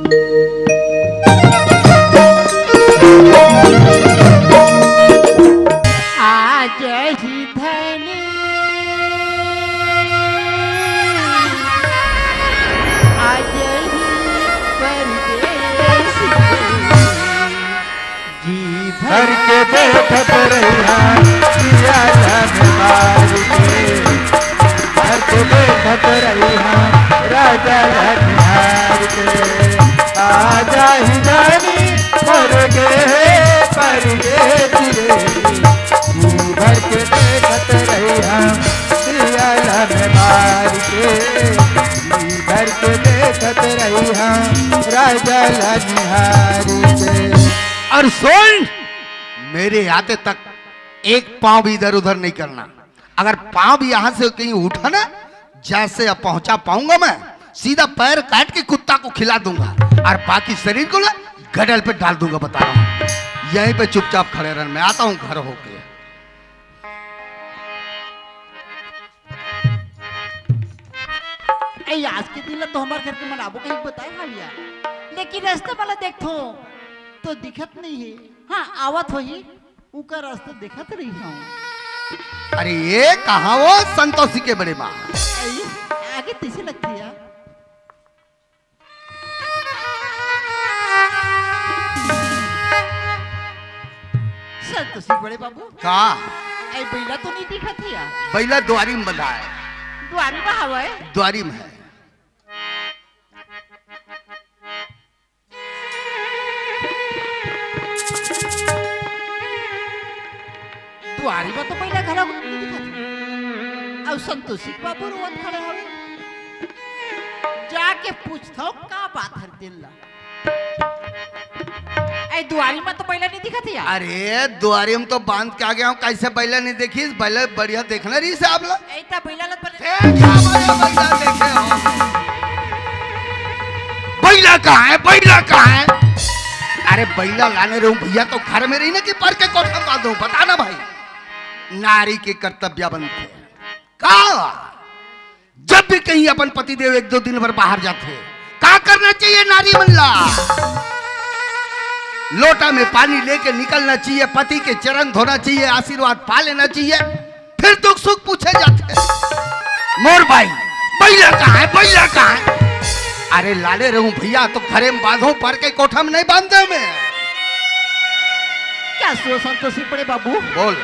आज ही धनी आज ही परदेसी जी भर के देखत रहिया पिया धनबार के, भर के देखत रहिया राजा धनहार के। आजा ही जानी मर गए परदेसी रे, जी भर के देखत रहिया पिया धनबार के, जी भर के देखत रहिया राजा धनहार के। और सुन, मेरे आते तक एक पांव भी इधर उधर नहीं करना। अगर पांव भी यहां से कहीं उठा ना, जैसे अब पहुंचा पाऊंगा मैं, सीधा पैर काट के कुत्ता को खिला दूंगा और बाकी शरीर को ना गडल पे डाल दूंगा। बता रहा हूं, यहीं पे चुपचाप खड़े रहना। मैं आता हूं घर होके। आज के दिन तो हमारे घर के मनाबो कहीं बताए भैया, लेकिन रास्ते वाला देखो तो दिखत नहीं है। हाँ आवत हो ही उनका रास्ता दिखत रही हूँ। अरे ये कहाँ वो संतोषी के बड़े माँ आगे तीसे लगती है। संतोषी बड़े बाबू का बैला तो नहीं दिखत है। बैला द्वारी में बंधा है। द्वारी में हवा है। द्वारी में है। द्वारी में तो बैला घरा नहीं दिखत। और संतोषी बाबू रोवत खड़े हवे। जाके पूछता हूँ का बात हर दिन ला। द्वारी में तो बैला नहीं दिखत है। अरे द्वारी में तो बांध के आ गया हूँ। कैसे बैला नहीं देखी? बैला बढ़िया देखना रही से आप लोग। ऐसा बैला लग बैला कहाँ है? बैला कहाँ है? अरे बैला लाने रहूं भैया तो घर में रही ना कि पर के कोठा में बांधूं? बताना भाई। नारी के कर्तव्य बनते हैं का। जब भी कहीं अपन पति देव एक दो दिन भर बाहर जाते हैं, क्या करना चाहिए नारी मल्ला? लोटा में पानी लेके निकलना चाहिए, पति के चरण धोना चाहिए, आशीर्वाद पा लेना चाहिए, फिर दुख सुख पूछे जाते हैं। मोर भाई बैला कहाँ है? बैला कहाँ है? अरे लाले रहूं भैया तो घरे में बांधो, पर के कोठा में नहीं बांधता मैं। क्या सो संतोषी बड़े बाबू? बोल।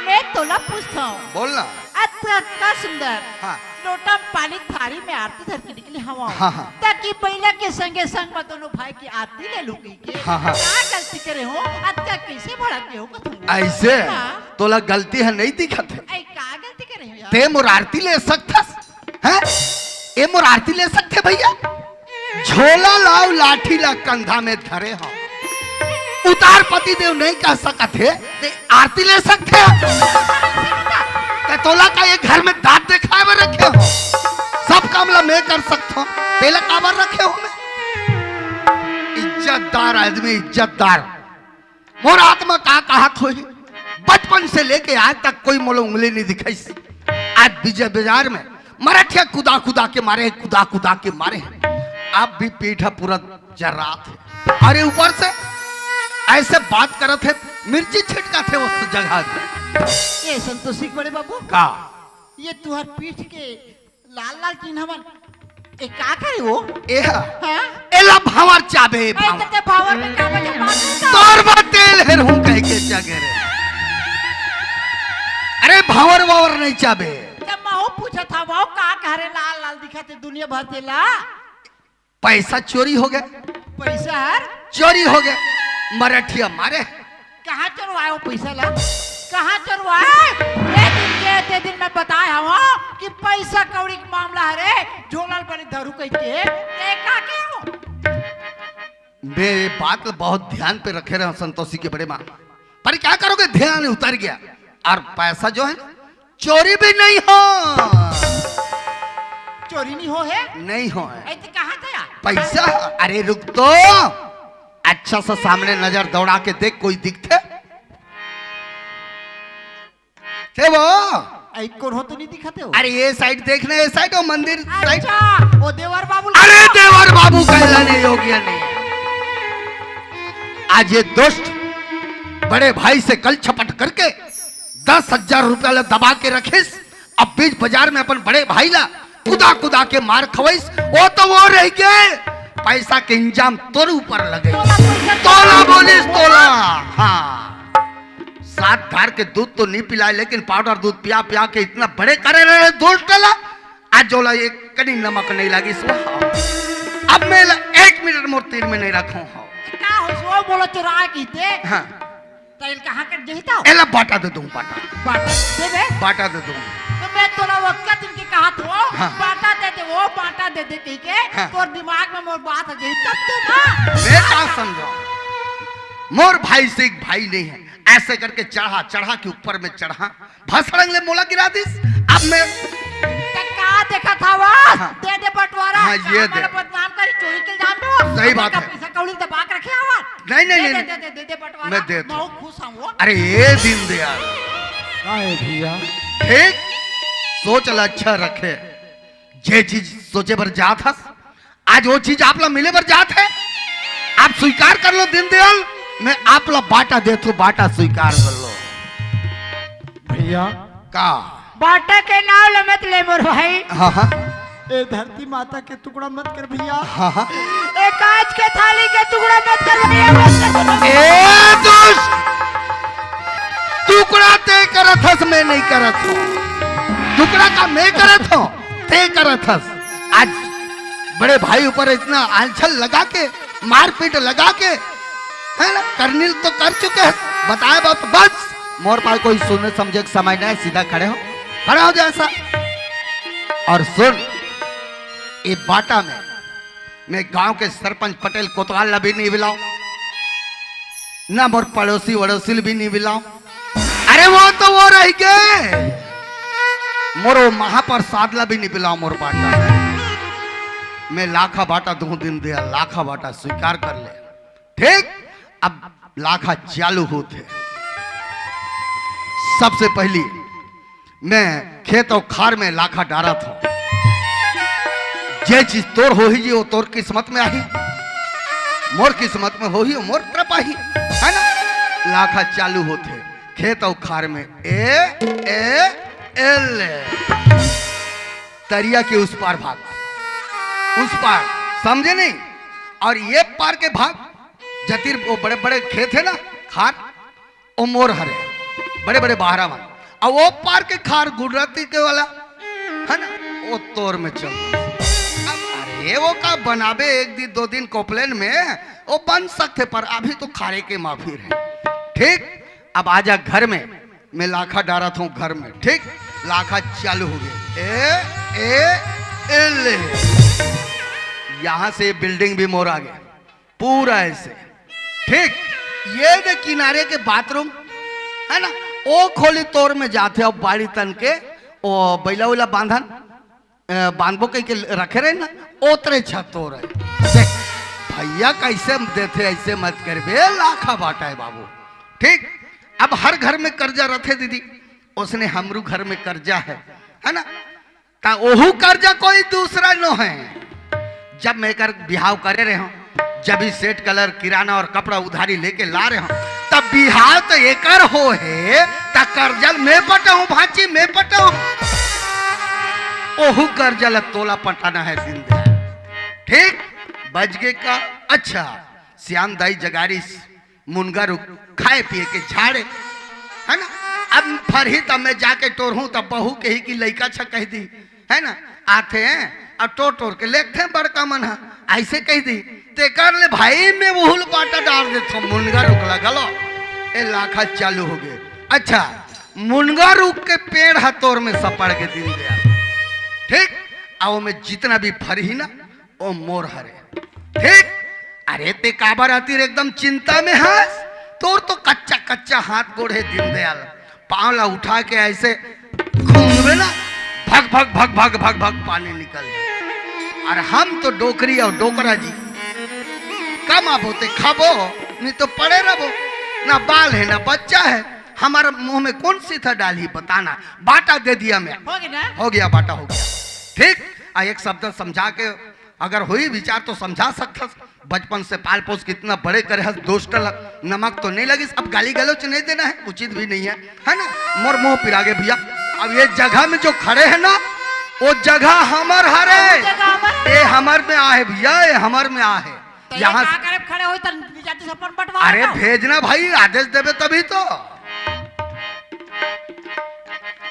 मैं तोला पूछता हूँ। बोलना। अच्छा सुंदर। हाँ। लोटा पानी थारी में आरती धर के निकली हवा। हाँ हाँ। ताकि बैला के संगे संग में दोनों भाई की आरती ले लूंगी के। हाँ हाँ। क्या गलती करे हो? अच्छा कैसे भड़कते हो कथुन? ऐसे हाँ। तोला गलती है नहीं दिखत है। ऐ क्या गलती करे हो यार? ते मोर आरती ले सकथस हैं? ए मोर आरती ले सकते भैया? झोला लाओ लाठी ला कंधा में धरे हो, उतार पति देव नहीं कह सकत है, ते आरती ले सकते हो? तोला का ये घर में दांत दिखाए में रखे हो? सब काम ला मैं कर सकता हूँ, तेला काबर रखे हो? मैं इज्जतदार आदमी, इज्जतदार। मोर आत्मा का कहा खोई, बचपन से लेके आज तक कोई मोलो उंगली नहीं दिखाई। आज विजय बाजार में मराठिया कुदा कुदा के मारे, कुदा कुदा के मारे। आप भी पीठा पूरा जर्रात है। अरे ऊपर से ऐसे बात करत है, मिर्ची छिटका थे उस जगह। ये संतोषी बड़े बाबू का ये तुहर पीठ के लाल लाल चिन्ह ए का करे वो? एहा हां एला भावर चाबे भावर। ते भावर में का बजे बात? तोर बा तेल है रहूं कह के जागे रे। अरे भावर वावर नहीं चाबे। जब मैं पूछा था वो का करे लाल लाल दिखाते दुनिया भर तेला? पैसा चोरी हो गया। पैसा हर चोरी हो गया। मराठिया मारे। कहाँ चोरवाए वो पैसा ला? कहाँ चोरवाए? ये दिन मैं बताया हूँ कि पैसा कौड़ी का मामला है। झोलाल बने धरू कह के देखा क्या हो? मेरे बात बहुत ध्यान पे रखे रहे संतोषी के बड़े माँ, पर क्या करोगे? ध्यान उतर गया और पैसा जो है चोरी भी नहीं हो। चोरी नहीं हो है? नहीं हो है। ऐसे कहाँ था पैसा? अरे रुक तो, अच्छा सा सामने नजर दौड़ा के देख, कोई दिखते थे वो? कौन हो तो नहीं दिखाते हो? अरे ये साइड देखना, ये साइड, वो मंदिर साइड। अच्छा वो देवर बाबू। अरे देवर बाबू कहला नहीं, योगिया नहीं। आज ये दुष्ट बड़े भाई से कल छपट करके 10,000 रुपया ला दबा के रखिस। अब बीच बाजार में अपन बड़े भाई ला कुदा कुदा के मार खवाइस। वो तो वो रह गए, पैसा के इंजाम तोर ऊपर लगे। तोला बोलिस तोला। हाँ, 7 धार के दूध तो नहीं पिलाए, लेकिन पाउडर दूध पिया पिया के इतना बड़े करे रहे दोस्त ला। आज जोला एक कनी नमक नहीं लगी। अब मैं 1 मिनट मोर तीर में नहीं रखूं। का हो सो बोलो चुरा कीते। हाँ, तैल कहां कर जहिता हो? एला बाटा दे दूं, बाटा बाटा दे दे। बाटा दे दूं। तो मैं तोला वक्त दिन के कहा तो हाँ। बाटा दे दे, वो बाटा दे दे कह के हाँ। तोर दिमाग में मोर बात आ गई तब तो ना। मैं क्या समझो, मोर भाई से एक भाई नहीं है। ऐसे करके चढ़ा चढ़ा के ऊपर में चढ़ा, भसड़ंग ले मोला गिरा दिस। अब मैं का देखा था वो। हाँ। दे दे बंटवारा। हाँ, ये दे। बदनाम करी, चोरी के इल्जाम दो। सही बात है। पैसा कौड़ी दबा के रखे हवा। नहीं, नहीं, दे नहीं, दे दे दे बंटवारा। मैं देता हूं। बहुत खुश हूं वो। अरे ये दिन दयाल काहे भैया? ठीक सोच ला, अच्छा रखे। जे चीज सोचे पर जात हस, आज वो चीज आप ला मिले पर जात है। आप स्वीकार कर लो दिन दयाल, मैं आप ला बाटा देता हूं, बाटा स्वीकार कर लो। भैया का बाटा के नाव ले मत ले मोर भाई। हाँ हाँ ए धरती माता के टुकड़ा मत कर भैया। हाँ हाँ। ए कांच के थाली के टुकड़ा मत कर भैया, मत कर। ए दुष्ट, टुकड़ा ते करत हस, मैं नहीं करत हूँ। टुकड़ा का मैं करत हूँ, ते करत हस। आज बड़े भाई ऊपर इतना आंचल लगा के, मारपीट लगा के, है ना, करनील तो कर चुके हैं। बताए बात बस। मोर पास कोई सुनने समझे के समय नहीं, सीधा खड़े हो, खड़े हो जैसा। और सुन, ये बाटा में मैं गांव के सरपंच पटेल कोतवाल ला भी नहीं मिलाऊं, ना मोर पड़ोसी वड़ोसी भी नहीं मिलाऊं। अरे वो तो वो रह गए, मोरो महाप्रसाद ला भी नहीं मिलाऊं। मोर बाटा में मैं लाखा बाटा दूं दिन दिया, लाखा बाटा स्वीकार कर ले। ठीक, अब लाखा चालू होते। सबसे पहली मैं खेत और खार में लाखा डारा था। जे चीज तोर हो ही जी, वो तोर किस्मत में आई, मोर किस्मत में हो ही, मोर तरफ आई, है ना। लाखा चालू होते खेत और खार में। एल तरिया के उस पार भाग, उस पार, समझे नहीं। और ये पार के भाग जतीर, वो बड़े बड़े खेत है ना खार, वो मोर हरे बड़े बड़े बाहरा वाला। और वो पार के खार गुजराती के वाला है ना, वो तोर में चल। अरे वो का बनाबे 1 दिन 2 दिन कोपलेन में वो बन सकते, पर अभी तो खारे के माफिर है। ठीक, अब आजा घर में, मैं लाखा डारा था घर में। ठीक, लाखा चालू हो गया। यहां से बिल्डिंग भी मोर आ गया पूरा ऐसे। ठीक, ये दे किनारे के बाथरूम है ना, ओ खोली तोर में जाते। अब बाड़ी तन के ओ बैला उला बांधन बांधबो कहीं के रखे रहे ना, ओतरे छतोर है। देख भैया कैसे देते, ऐसे मत कर बे, लाखा बाटा है बाबू। ठीक, अब हर घर में कर्जा रखे दीदी, उसने हमरू घर में कर्जा है ना, ता ओहू कर्जा कोई दूसरा न है। जब मैं कर बिहाव करे रहे हूं, जब भी सेट कलर किराना और कपड़ा उधारी लेके ला रहे हो, तब बिहाव तो एकर हो है, ता कर्जा मैं पटाऊं भाची, मैं पटाऊं। ओहू कर्जा ला तोला पटाना है दिन दे। ठीक, बजगे का अच्छा श्याम दाई जगारी मुनगा रुक खाए पिए के झाड़े, है ना। अब फरही तब मैं जाके टोरहूं, तब बहू के ही की लइका छ कह दी, है ना, आते हैं अब टोर टोर के लेते बड़का मन है, ऐसे कह दी ते कर ले भाई, मैं वहुल पाटा डाल देता हूं। मुनगा रुक लगलो, ए लाखा चालू हो गए। अच्छा, मुनगा रुक के पेड़ हतोर में सपड़ के दिन गया। ठीक, आओ में जितना भी फरही ना, वो मोर हरे। ठीक, अरे ते काबर आती एकदम चिंता में हंस, तोर तो कच्चा कच्चा हाथ गोड़े दिन दयाल, पांव ला उठा के ऐसे घूमवे ना, भग भग भग भग भग भग पानी निकल। और हम तो डोकरी और डोकरा जी कम आप होते, खाबो नहीं तो पड़े रहो, ना बाल है ना बच्चा है, हमारे मुंह में कौन सी था डाली बताना। बाटा दे दिया मैं, हो गया बाटा हो गया। ठीक, एक शब्द समझा के अगर हुई विचार तो समझा सकता, बचपन से पाल पोस कितना बड़े करे हस दोस्त नमक तो नहीं लगी। अब गाली गलौच नहीं देना है, उचित भी नहीं है ना। मोर मोह पिरागे भैया। अब ये जगह में जो खड़े हैं ना, वो जगह हमर हरे, ये हमर में आ है भैया, ये हमर में आ है। तो यहाँ ये करे खड़े हो जाति से अपन बंटवा। अरे भेजना भाई, आदेश देवे तभी तो।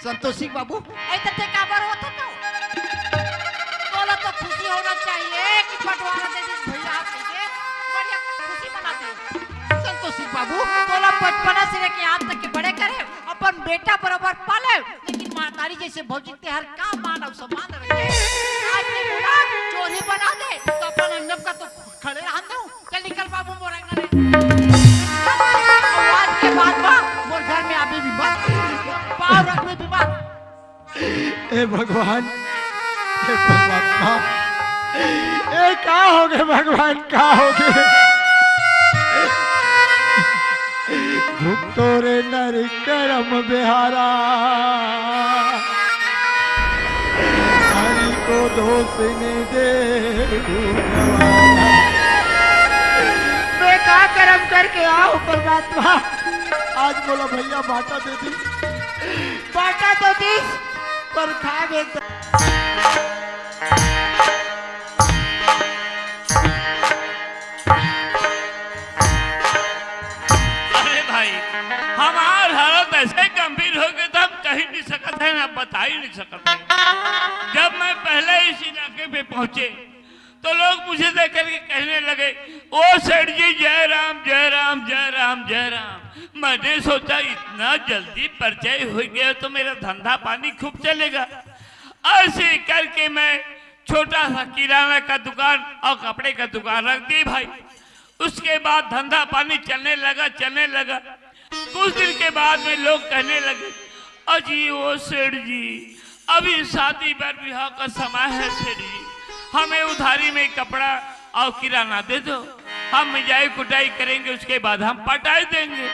संतोषी बाबू ऐसे ते का बार होता तो खुशी होना चाहिए कि बंटवारा दे दी भैया कहिए, बढ़िया खुशी मनाते। संतोषी बाबू तोला बचपन से लेके आज तक के बड़े करे, अपन बेटा बराबर पाले, लेकिन मातारी जैसे भौजी ते हर का मान और सम्मान रखे। आज नहीं बोला चोरी बना दे तो अपन अन्नम का तो खड़े रहन दो। चल निकल बाबू मोर अंगने। आज के बाद मोर घर में अभी भी बात पाव रखने भी बात। ए भगवान, ए परमात्मा, ए क्या हो गए भगवान, क्या हो गए? भुगतो रे नर करम बिहारा, हरि को दोष ने दे। मैं क्या कर्म करके आओ परमात्मा? आज बोला भैया बाटा दे दी, बाटा तो दी पर खा गए। हमार हालत ऐसे गंभीर हो गए तो हम कहीं नहीं सकते हैं, ना बता ही नहीं सकते हैं। जब मैं पहले इस इलाके पे पहुंचे तो लोग मुझे देख करके कहने लगे, ओ सेठ जी जय राम जय राम जय राम जय राम। मैंने सोचा इतना जल्दी परिचय हो गया तो मेरा धंधा पानी खूब चलेगा। ऐसे करके मैं छोटा सा किराना का दुकान और कपड़े का दुकान रख दी भाई। उसके बाद धंधा पानी चलने लगा। कुछ दिन के बाद में लोग कहने लगे, अजी ओ सेठ जी अभी शादी बर विवाह का समय है सेठ जी, हमें उधारी में कपड़ा और किराना दे दो, हम मिजाई कुटाई करेंगे उसके बाद हम पटाई देंगे।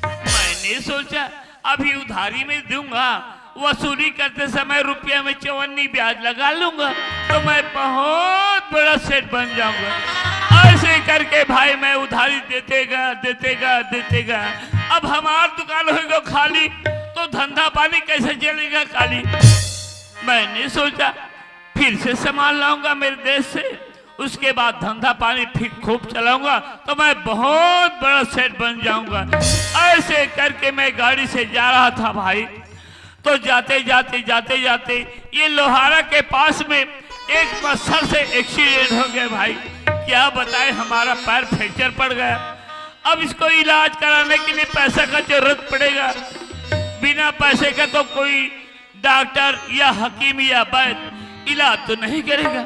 मैंने सोचा अभी उधारी में दूंगा, वसूली करते समय रुपया में 54 ब्याज लगा लूंगा तो मैं बहुत बड़ा सेठ बन जाऊंगा। ऐसे करके भाई मैं उधारी देते गया। अब हमारा दुकान होगा खाली तो धंधा पानी कैसे चलेगा खाली। मैंने सोचा फिर से सामान लाऊंगा मेरे देश से, उसके बाद धंधा पानी फिर खूब चलाऊंगा तो मैं बहुत बड़ा सेठ बन जाऊंगा। ऐसे करके मैं गाड़ी से जा रहा था भाई, तो जाते जाते ये लोहारा के पास में एक मच्छर से एक्सीडेंट हो गया भाई। क्या बताए, हमारा पैर फ्रैक्चर पड़ गया। अब इसको इलाज कराने के लिए पैसा का जरूरत पड़ेगा। बिना पैसे का तो कोई डॉक्टर या हकीम या वैद्य इलाज तो नहीं करेगा।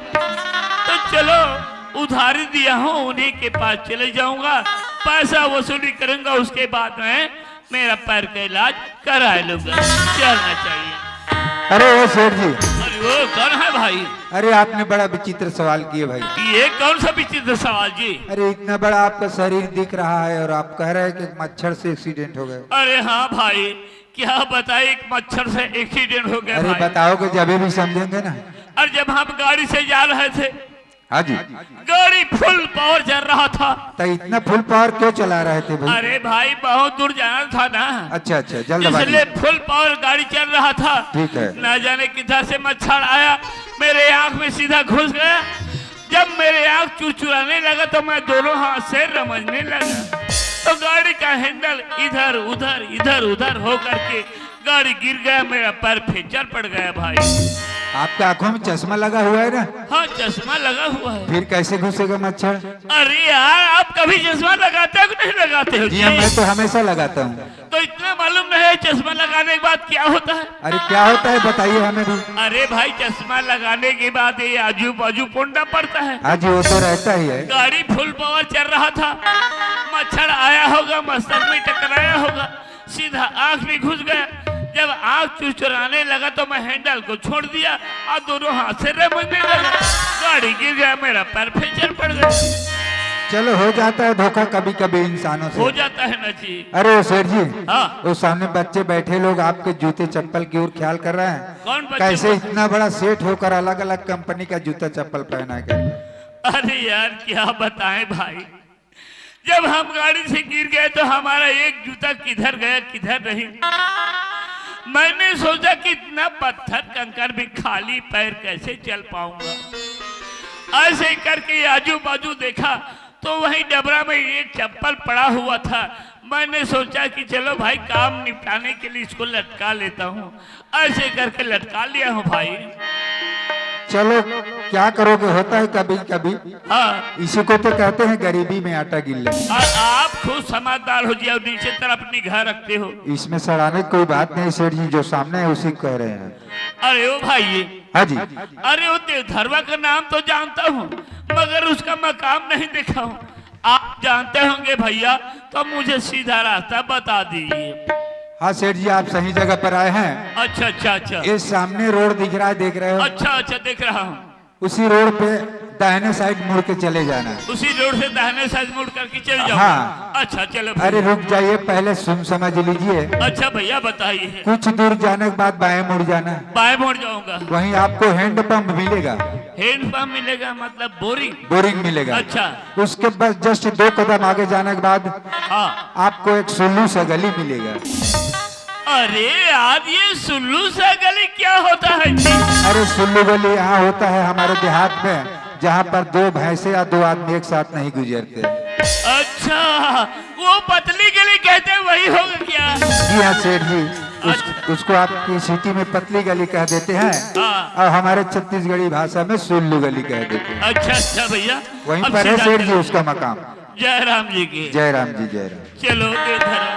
तो चलो उधारी दिया हूँ, उन्हीं के पास चले जाऊंगा, पैसा वसूली करूंगा, उसके बाद में मेरा पैर का इलाज करा लूंगा। चलना चाहिए। अरे ओ सेठ जी, अरे वो कौन है भाई? अरे आपने बड़ा विचित्र सवाल किए भाई। ये कौन सा विचित्र सवाल जी? अरे इतना बड़ा आपका शरीर दिख रहा है और आप कह रहे हैं कि मच्छर से एक्सीडेंट हो गए। अरे हाँ भाई, क्या बताए, एक मच्छर से एक्सीडेंट हो गया। अरे भाई बताओगे जब भी समझेंगे ना। और जब हम गाड़ी से जा रहे थे, हाँ जी, गाड़ी फुल पावर चल रहा था। तो इतना फुल पावर क्यों चला रहे थे भाई? अरे भाई बहुत दूर जाना था ना। अच्छा, जल्दबाजी। इसलिए फुल पावर गाड़ी चल रहा था। ठीक है। ना जाने किधर से मच्छर आया, मेरे आंख में सीधा घुस गया। जब मेरे आंख चुरचुराने लगा तो मैं दोनों हाथ से रमझने लगा, तो गाड़ी का हैंडल इधर उधर हो करके गाड़ी गिर गया, मेरा पैर फ्रैक्चर पड़ गया भाई। आपके आंखों में चश्मा लगा हुआ है ना? हाँ चश्मा लगा हुआ है। फिर कैसे घुसेगा मच्छर? अरे यार, आप कभी चश्मा लगाते हो कि नहीं लगाते हो? जी हाँ, मैं तो हमेशा लगाता हूँ। तो इतना मालूम नहीं है चश्मा लगाने के बाद क्या होता है? अरे क्या होता है बताइए हमें भी। अरे भाई, चश्मा लगाने के बाद ये आजू बाजू पोंडा पड़ता है। हाँ जी, वो तो रहता ही है। गाड़ी फुल पावर चल रहा था, मच्छर आया होगा, मस्तक में टकराया होगा, सीधा आंख में घुस गया। जब आंख चुरचुराने लगा तो मैं हैंडल को छोड़ दिया और दोनों हाथ से रमझने लगा, गाड़ी गिर गया, मेरा पैर फ्रैक्चर पड़ गया। चलो हो जाता है धोखा कभी कभी इंसानों से। हो जाता है ना जी। अरे ओ सेठ जी, हाँ। वो सामने बच्चे बैठे लोग आपके जूते चप्पल की ओर ख्याल कर रहे हैं। कौन बच्चे? कैसे इतना बड़ा सेठ होकर अलग अलग कंपनी का जूता चप्पल पहना कर? अरे यार क्या बताएं भाई, जब हम गाड़ी से गिर गए तो हमारा एक जूता किधर गया किधर नहीं। मैंने सोचा कि इतना पत्थर कंकर भी खाली पैर कैसे चल पाऊंगा। ऐसे करके आजू बाजू देखा तो वहीं डबरा में एक चप्पल पड़ा हुआ था। मैंने सोचा कि चलो भाई काम निपटाने के लिए इसको लटका लेता हूँ। ऐसे करके लटका लिया हूँ भाई। चलो क्या करोगे, होता है कभी कभी। हाँ, इसी को तो कहते हैं गरीबी में आटा गिल्ले। और आप खुद समझदार हो जाओ, नीचे तरफ अपनी घर रखते हो। इसमें सड़ाने की कोई बात नहीं सेठ जी, जो सामने है उसी को कह रहे हैं। अरे ओ भाई, हाँ जी। अरे वो देवधरवा का नाम तो जानता हूँ मगर उसका मकाम नहीं देखा हूँ। आप जानते होंगे भैया तो मुझे सीधा रास्ता बता दीजिए। हाँ सेठ जी, आप सही जगह पर आए हैं। अच्छा अच्छा अच्छा ये सामने रोड दिख रहा है, देख रहे हो? अच्छा अच्छा देख रहा हूँ। उसी रोड पे दाहिने साइड मुड़ के चले जाना। उसी रोड से दाहिने साइड मुड़ करके चल जाओ। हाँ। अच्छा चलो अरे भैया। रुक जाइए, पहले सुन समझ लीजिए। अच्छा भैया बताइए। कुछ दूर जाने के बाद बाएं मुड़ जाना, बाएं मुड़ जाऊंगा। वहीं आपको हैंड पंप मिलेगा। हैंड पंप मिलेगा मतलब बोरिंग? बोरिंग मिलेगा। अच्छा। उसके बस जस्ट 2 कदम आगे जाने के बाद हाँ। आपको एक सुल्लू सा गली मिलेगा। अरे यार ये सुल्लू सा गली क्या होता है जी? अरे सुल्लू गली यहाँ होता है हमारे देहात में, जहाँ पर 2 भैंसे या 2 आदमी एक साथ नहीं गुजरते। अच्छा, वो पतली गली कहते हैं वही होगा क्या? जी हाँ सेठ जी, अच्छा। उसको आपकी सिटी में पतली गली कह देते हैं हाँ। और हमारे छत्तीसगढ़ी भाषा में सुल्लू गली कह देते हैं। अच्छा अच्छा भैया, वहीं अब पर है सीधा सेठ जी चलो। उसका मकाम। जय राम जी की। जय राम जी, जय राम। चलो देवधरा,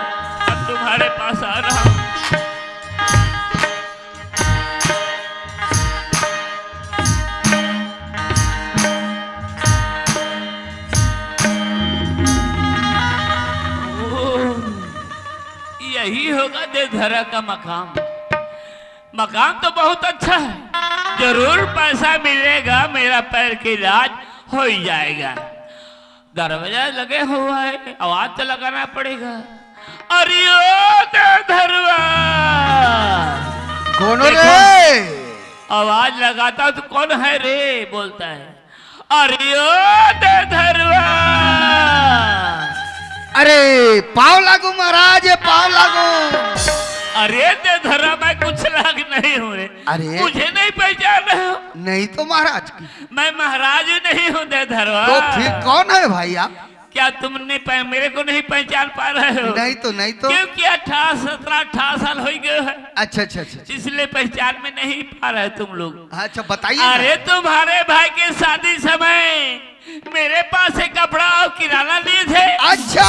अब तुम्हारे पास आ रहा हूँ। यही होगा देवधरा का मकाम। मकाम तो बहुत अच्छा है, जरूर पैसा मिलेगा, मेरा पैर की इलाज हो ही जाएगा। दरवाजा लगे हुआ है, आवाज तो लगाना पड़ेगा। अरे ओ देवधरवा, कौन देखो। रे? आवाज लगाता हूं तो कौन है रे बोलता है। अरे ओ देवधरवा, अरे पाव लागू महाराज, पाव लागू। अरे देवधरवा मैं कुछ लाग नहीं हूँ रे। अरे। मुझे नहीं पहचान रहे हो? नहीं तो महाराज की। मैं महाराज नहीं हूँ देवधरवा। तो फिर कौन है भाई आप? क्या तुमने मेरे को नहीं पहचान पा रहे हो? नहीं तो। क्योंकि 18-17-18 साल हो गए हैं, अच्छा अच्छा अच्छा। इसलिए पहचान में नहीं पा रहे तुम लोग। अच्छा बताइए ना। अरे तुम्हारे भाई के शादी समय मेरे पास एक कपड़ा और किराना लिए थे। अच्छा,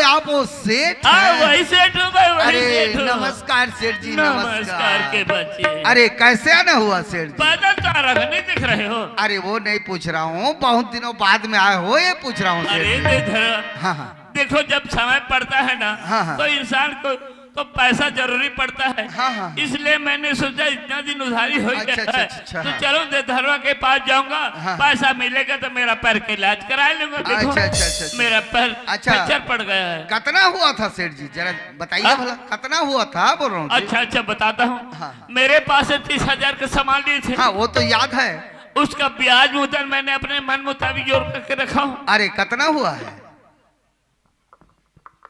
आप वो सेठ हाँ हैं? वही सेठ हूँ मैं, वही अरे सेठ हूँ। नमस्कार सेठ जी, नमस्कार के बच्चे। अरे कैसे आना हुआ सेठ जी? पैदल तो आ रहा नहीं दिख रहे हो? अरे वो नहीं पूछ रहा हूँ, बहुत दिनों बाद में आए हो ये पूछ रहा हूँ सेठ अरे जी। देवधरवा, हाँ हाँ देखो जब समय पड़ता है ना हाँ, हाँ। तो इंसान को तो पैसा जरूरी पड़ता है। हाँ, हाँ। इसलिए मैंने सोचा इतना दिन उधारी हो अच्छा, गया अच्छा, है अच्छा, तो हाँ। चलो देवधरवा के पास जाऊंगा, हाँ। पैसा मिलेगा तो मेरा पैर का इलाज करा लूंगा। देखो अच्छा, अच्छा, अच्छा, अच्छा। मेरा पैर अच्छा। फ्रैक्चर पड़ गया है। कितना हुआ था सेठ जी, जरा बताइए हाँ? भला कितना हुआ था बोल रहा हूँ जी। अच्छा अच्छा बताता हूँ। हाँ। मेरे पास से 30,000 के सामान लिए थे। हाँ वो तो याद है। उसका ब्याज मुद्दल मैंने अपने मन मुताबिक जोड़ करके रखा हूँ। अरे कितना हुआ है?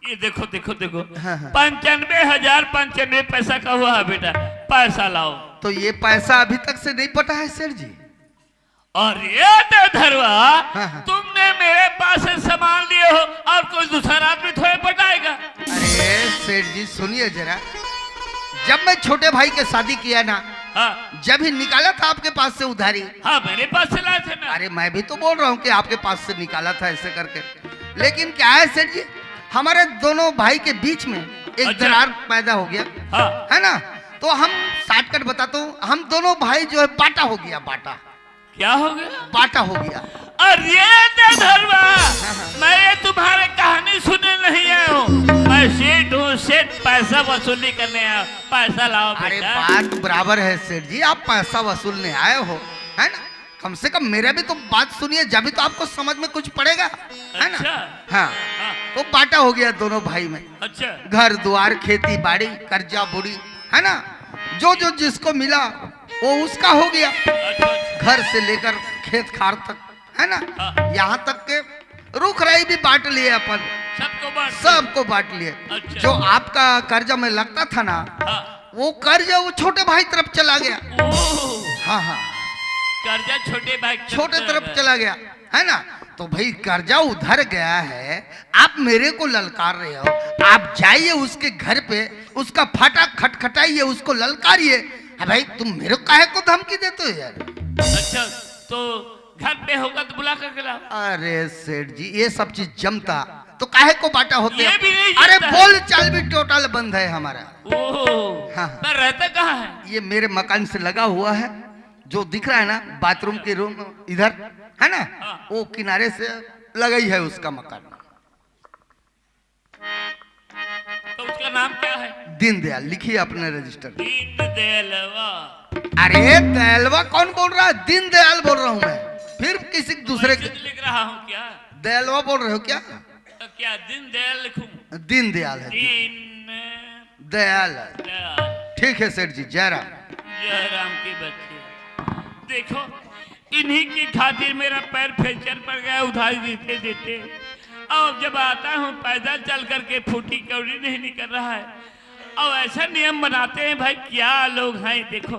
ये देखो देखो देखो, हाँ, हाँ। 95,095 पैसा का हुआ है बेटा, पैसा लाओ। तो ये पैसा अभी तक से नहीं पटा है सेठ जी? अरे देवधरवा, हाँ। तुमने मेरे पास से सामान लिए हो और कोई दूसरा आदमी थोड़े पटाएगा। अरे सेठ जी सुनिए जरा, जब मैं छोटे भाई के शादी किया ना, हाँ जब ही निकाला था आपके पास से उधारी। हाँ मेरे पास से लाए थे ना। अरे मैं भी तो बोल रहा हूँ कि आपके पास से निकाला था ऐसे करके, लेकिन क्या है सेठ जी, हमारे दोनों भाई के बीच में एक अच्छा। दरार पैदा हो गया, हाँ है ना? तो हम शॉर्टकट बताता हूँ, हम दोनों भाई जो है बाटा हो गया, बाटा क्या हो गया? बाटा हो गया। अरे देवधरवा, मैं तुम्हारे कहानी सुनने नहीं आया हूँ। मैं सेठ हूँ, सेठ पैसा वसूली करने आया। पैसा लाओ अरे बेटा। बात बराबर है सेठ जी, आप पैसा वसूलने आए हो, है ना? कम से कम मेरा भी तो बात सुनिए, जब भी तो आपको समझ में कुछ पड़ेगा, है ना? अच्छा। हाँ हाँ, तो बाटा हो गया दोनों भाई में, अच्छा घर द्वार खेती बाड़ी कर्जा बुड़ी, है ना? जो जो जिसको मिला वो उसका हो गया, अच्छा अच्छा। घर से लेकर खेत खार तक, है ना, हाँ। यहाँ तक के रुख राई भी बांट लिए अपन, सबको बांट लिए। अच्छा। जो आपका कर्जा में लगता था ना, हाँ। वो कर्जा वो छोटे भाई तरफ चला गया। ओह, हाँ हाँ, कर्जा छोटे भाई छोटे तरफ चला गया, है ना। तो भाई कर्जा उधर गया है, आप मेरे को ललकार रहे हो, आप जाइए उसके घर पे, उसका फाटक खटखटाइए, उसको ललकारिए। भाई तुम मेरे को काहे को धमकी देते हो यार? अच्छा, तो घर पे होगा तो बुला कर लाओ। अरे सेठ जी, ये सब चीज जमता तो काहे को बांटा होते ये हैं? भी नहीं अरे जमता है। बोल चाल भी टोटल बंद है हमारा। ओह, हाँ। पर रहता कहाँ है? ये मेरे मकान से लगा हुआ है, जो दिख रहा है ना बाथरूम के रूम इधर, है ना, हाँ। वो किनारे से लगा ही है उसका मकान। तो उसका नाम क्या है? दीनदयाल, लिखिए अपने रजिस्टर। दीनदयालवा। अरे दयालवा कौन बोल रहा है? दीनदयाल बोल रहा हूँ मैं, फिर किसी दूसरे मैं खुद लिख रहा हूँ क्या? दयालवा बोल रहे हो क्या? तो क्या दीनदयाल लिखूं? दीनदयाल है, दीन दयाल है। दयाल। ठीक है सेठ जी, जयराम। जयराम के बच्चे, देखो इन्हीं की खातिर मेरा पैर फ्रैक्चर पड़ गया उधारी देते देते। अब जब आता हूँ पैदल चल करके फूटी कौड़ी नहीं निकल रहा है। अब ऐसा नियम बनाते हैं भाई, क्या लोग हैं। देखो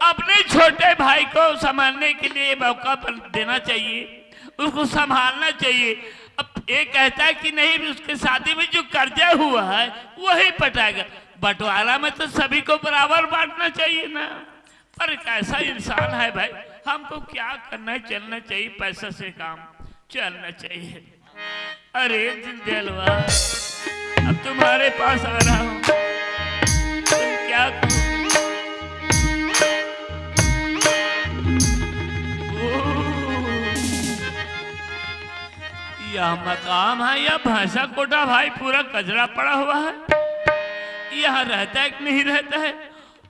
अपने छोटे भाई को संभालने के लिए मौका पर देना चाहिए, उसको संभालना चाहिए। अब ये कहता है कि नहीं, उसके शादी में जो कर्जा हुआ है वही पटाएगा। बंटवारा में तो सभी को बराबर बांटना चाहिए ना। पर कैसा इंसान है भाई, हमको क्या करना, चलना चाहिए, पैसा से काम चलना चाहिए। अरे दीनदयालवा, अब तुम्हारे पास आ रहा हूँ, तुम क्या करो? यह मकाम है या भैंसा कोटा भाई, पूरा कचरा पड़ा हुआ है। यहाँ रहता है कि नहीं रहता है?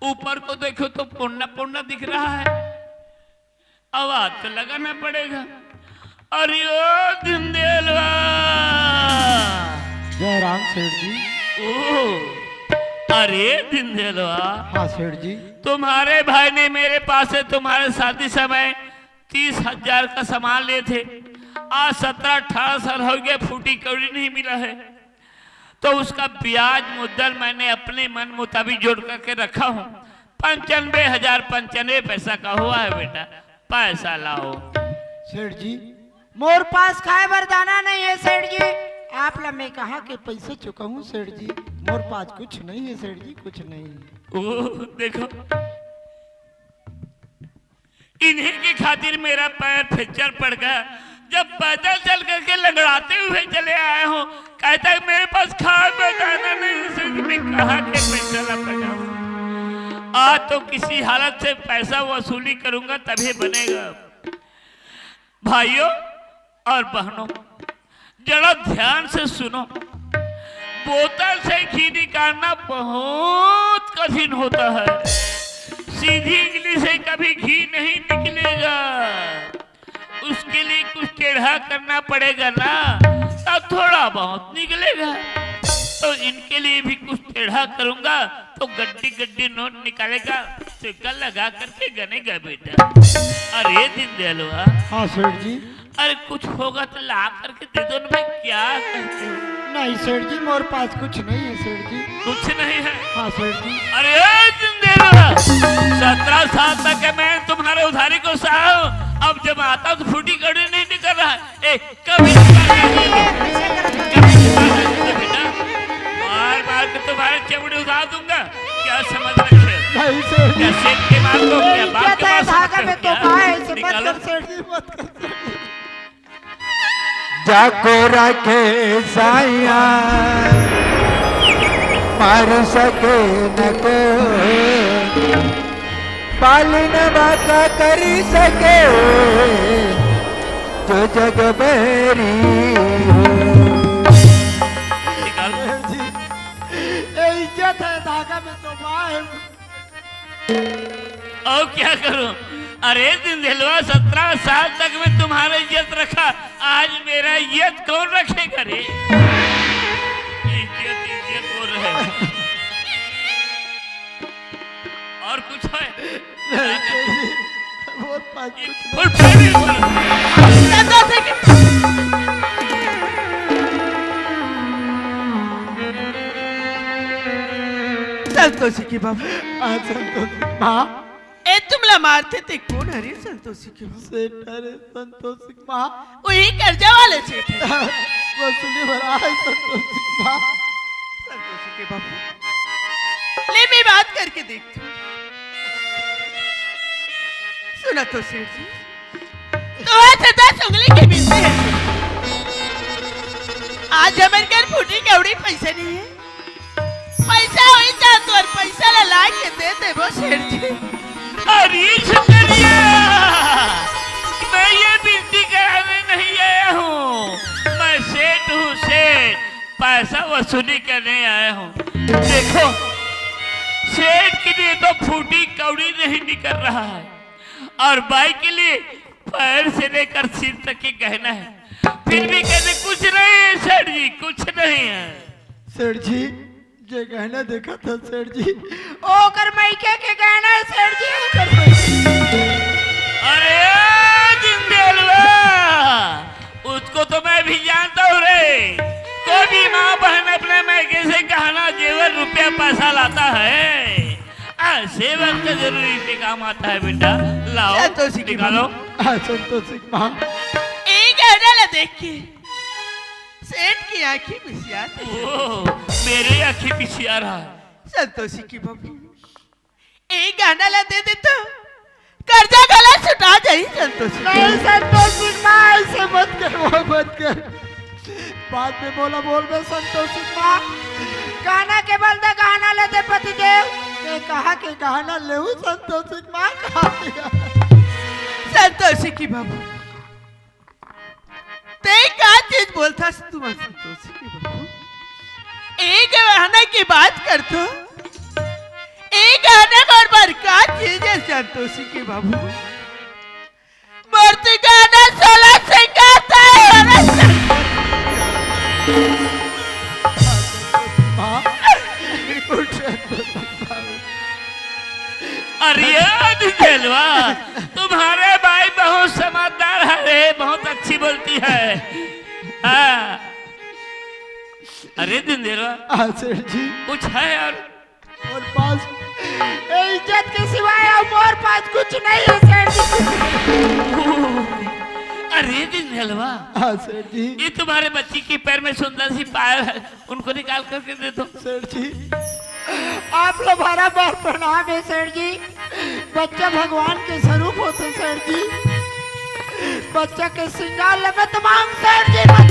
ऊपर को देखो तो पुण्य पुण्य दिख रहा है। आवाज तो लगाना पड़ेगा। अरे ओ दीनदयालवा। जयराम सेठ जी। ओह, अरे दीनदयालवा, हाँ सेठ जी। तुम्हारे भाई ने मेरे पास से तुम्हारे शादी समय 30,000 का सामान लिए थे। आज 17-18 साल हो गए, फूटी कौड़ी नहीं मिला है। तो उसका ब्याज मुद्दल मैंने अपने मन मुताबिक जोड़ करके रखा हूँ। 95,095 पैसा का हुआ है बेटा, पैसा लाओ। सेठ जी, मोर पास खाए बरदाना नहीं है सेठ जी। आप ला मैं कहा के पैसे चुकाऊं सेठ जी? मोर पास कुछ नहीं है सेठ जी, कुछ नहीं। ओह देखो, इन्हीं की खातिर मेरा पैर फ्रैक्चर पड़ गया। जब पैदल चल करके लंगड़ाते हुए चले आए हो, कहता है मेरे पास खाए बरदाना नहीं है सेठ जी, मैं कहा के पैसा ला पटाऊं। आज तो किसी हालत से पैसा वसूली करूंगा तभी बनेगा। भाइयों और बहनों, जरा ध्यान से सुनो। बोतल से घी निकालना बहुत कठिन होता है। सीधी इडली से कभी घी नहीं निकलेगा, उसके लिए कुछ टेढ़ा करना पड़ेगा ना, तब थोड़ा बहुत निकलेगा। तो इनके लिए भी कुछ टेढ़ा करूंगा तो गड्डी गड्डी नोट निकालेगा, सिक्का लगा करके गनेगा बेटा। अरे दीनदयालवा। हाँ सेठ जी। अरे कुछ होगा तो ला करके दे दो ना भाई, क्या कहते हो? नहीं सेठ जी, मोर पास कुछ नहीं है सेठ जी। कुछ नहीं है? हाँ सेठ जी। अरे दीनदयालवा, 17 साल तक मैं तुम्हारे उधारी को सहा हूं। अब जब आता हूं तो फूटी कौड़ी नहीं निकल रहा है। कभी बेटा मार मार के तुम्हारे चमड़ी उतार दूंगा, क्या समझ रखे हो? नहीं सेठ क्या जी। सेठ के मार दो, क्या बाप के मार धागा में तो कहा है इसे मत निकालो। कर सेठ जी, मत कर। जाको रखे साइया मार सके न को, पालन बाका करी सके जो जग बेरी हो। निकालो। सेठ जी, ये इज्जत है, धागा में तो माँ है। और क्या करूं? अरे दीनदयालवा, 17 साल तक मैं तुम्हारा इज्जत रखा, आज मेरा इज्जत कौन रखेगा रे? इज्जत इज्जत बोल रहे। और कुछ है? नहीं सेठ जी, मोर पास कुछ फुल संतोषी के बाबू संतोषी माँ ए तुमला मारते थे कौन हरे संतोषी के बाबू सेठ अरे संतोषी माँ वही कर्जा वाले सेठ है। वसूली भरा है संतोषी माँ संतोषी के बाबू ले मैं बात करके देखती हूँ। सुना तो सेठ जी तो आज 10 उंगली की बीते है। आज हमारे घर फूटी कौड़ी पैसे नहीं है। पैसा हो जा तो और पैसा ला के दे दे वो सेठ जी। अरे शुक्रिया, मैं ये विनती कराने नहीं आया हूँ, मैं सेठ हूँ सेठ, पैसा वसूली करने आया हूँ। देखो सेठ के लिए तो फूटी कौड़ी नहीं निकल रहा है और बाई के लिए पैर से लेकर सिर तक के गहना है, फिर भी कहते कुछ नहीं है सेठ जी, कुछ नहीं है। सेठ जी ये गहना देखा था सेठ जी ओ कर मैके के गहना है सेठ जी, ओ कर मैके। अरे जिंदेलवा, उसको तो मैं भी जानता हूँ रे। कोई भी माँ बहन अपने मैके से गहना जेवर रुपया पैसा लाता है, ऐसे वक्त जरूरी से काम आता है बेटा। लाओ निकालो। संतोषी माँ एक गहना ला देख के सेठ की आंखें बिसिया मेरे आंखें पिछिया रहा है। संतोषी की बाबू एक गाना ला दे दे तो कर्जा गला छुटा जाई संतोषी। नहीं संतोषी माँ ऐसे मत कर, वो मत कर, बाद में बोला बोल में संतोषी माँ गाना के बलदे गाना लेते पति देव। ने कहा कि गहना ले संतोषी माँ कहा दिया। संतोषी की बाबू ते क्या चीज बोलता तुम संतोषी की बाबू? एक गहना की बात कर तो एक गहने बार क्या चीज है संतोषी की बाबू? मूर्ति गाना 16 सिंगार अरे जलवा, तुम्हारे भाई बहुत समझदार है रे, बहुत अच्छी बोलती है। हाँ। अरे दिंदेलवा सेठ जी कुछ है यार और पास इज्जत के सिवाय और पास कुछ नहीं है सेठ जी। अरे दिंदेलवा सेठ जी ये तुम्हारे बच्ची के पैर में सुंदर सी पायल है, उनको निकाल करके दे दो। सेठ जी आप लोग हमारा बार प्रणाम है सेठ जी। बच्चा भगवान के स्वरूप होते सेठ जी, बच्चा के श्रृंगार लगत मांग सेठ जी मत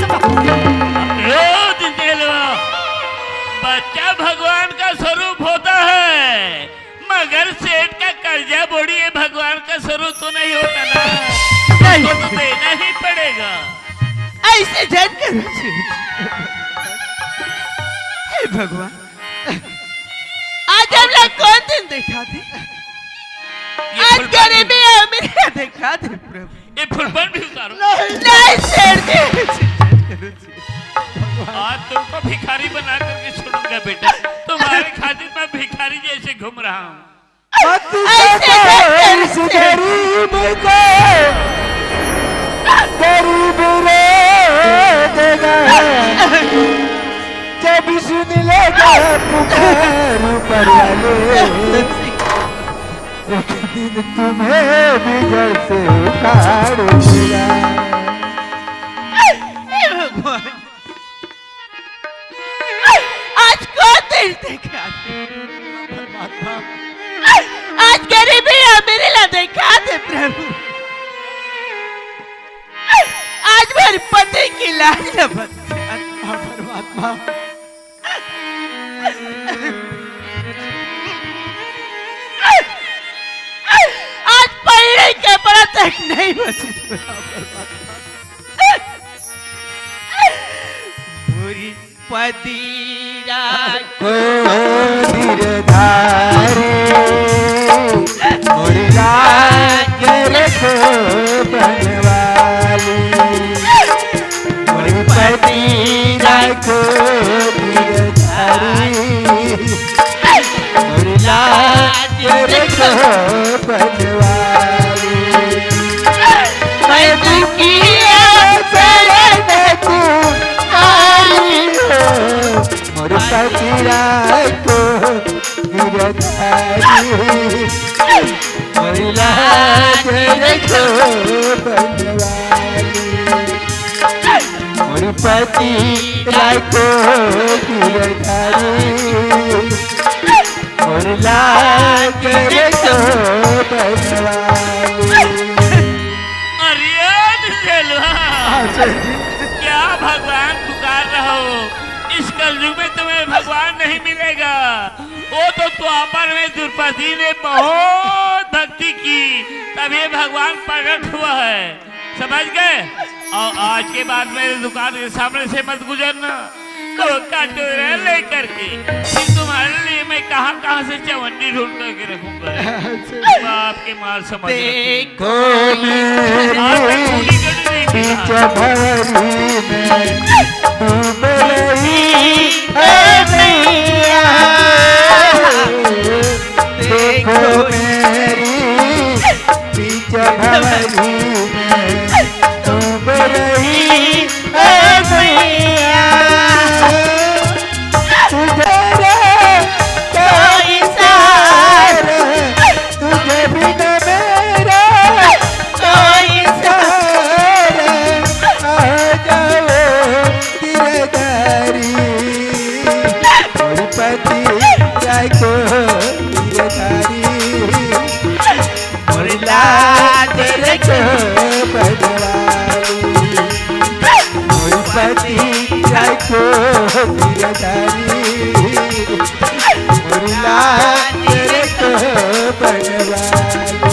बच्चा भगवान का स्वरूप होता है, मगर सेठ का कर्जा बोड़ी है, भगवान का स्वरूप तो नहीं होता ना, तो देना ही पड़ेगा। ऐसे जन करो हे भगवान, आज हम लोग कौन दिन देखा थे? आज गरीबी अमीरी देखा थे प्रभु। ये फुलपन भी उतारो। नहीं सेठ जी, आज तुमको भिखारी बना करके छोड़ूंगा बेटा, तुम्हारे खातिर मैं भिखारी जैसे घूम रहा हूँ। जब सुन लेगा पुकार पड़े, एक दिन तुम्हें बिगड़ से उखाड़ूंगा। भगवान आज कौन दिन देखा थे? आज गरीबी अमीरी ला देखा थे प्रभु। आज मेरे पति की लाज न परमात्मा आज पहले के बड़ा तक नहीं बचे। पूरी पदीरा को गिरधारी और राजर को बनवाली, और पदीरा को गिरधारी और राजर को बनवाली। मैं दुखिया शरण को आई हो, मोर पतिरा को गिरधारी मोरी लाज रखो बनवाली मोरी पति राखो गिरधारी मोरी लाज रखो बनवाली। अरे दिलवा, क्या भगवान पुकार रहा हो? इस कलयुग में तुम्हें भगवान नहीं मिलेगा। वो तो द्वापर में द्रौपदी ने बहुत भक्ति की, तभी भगवान प्रकट हुआ है, समझ गए? और आज के बाद मेरे दुकान के सामने से मत गुजरना, तो कटोरा लेकर के फिर तुम्हारे लिए मैं कहाँ से चवन्नी ढूंढ करके रखूंगा। आपके माल समझ देखो मेरी बीच भंवरी में डूब रही है मैया तुझे रे कोई सहारा तुझे बिना मेरा कोई सहारा आ जाओ गिरधारी मोरी पति जाको गिरधारी मोरी लाज रखो बनवाली मोरी पति जाको गिरधारी मोरी लाज रखो बनवाली।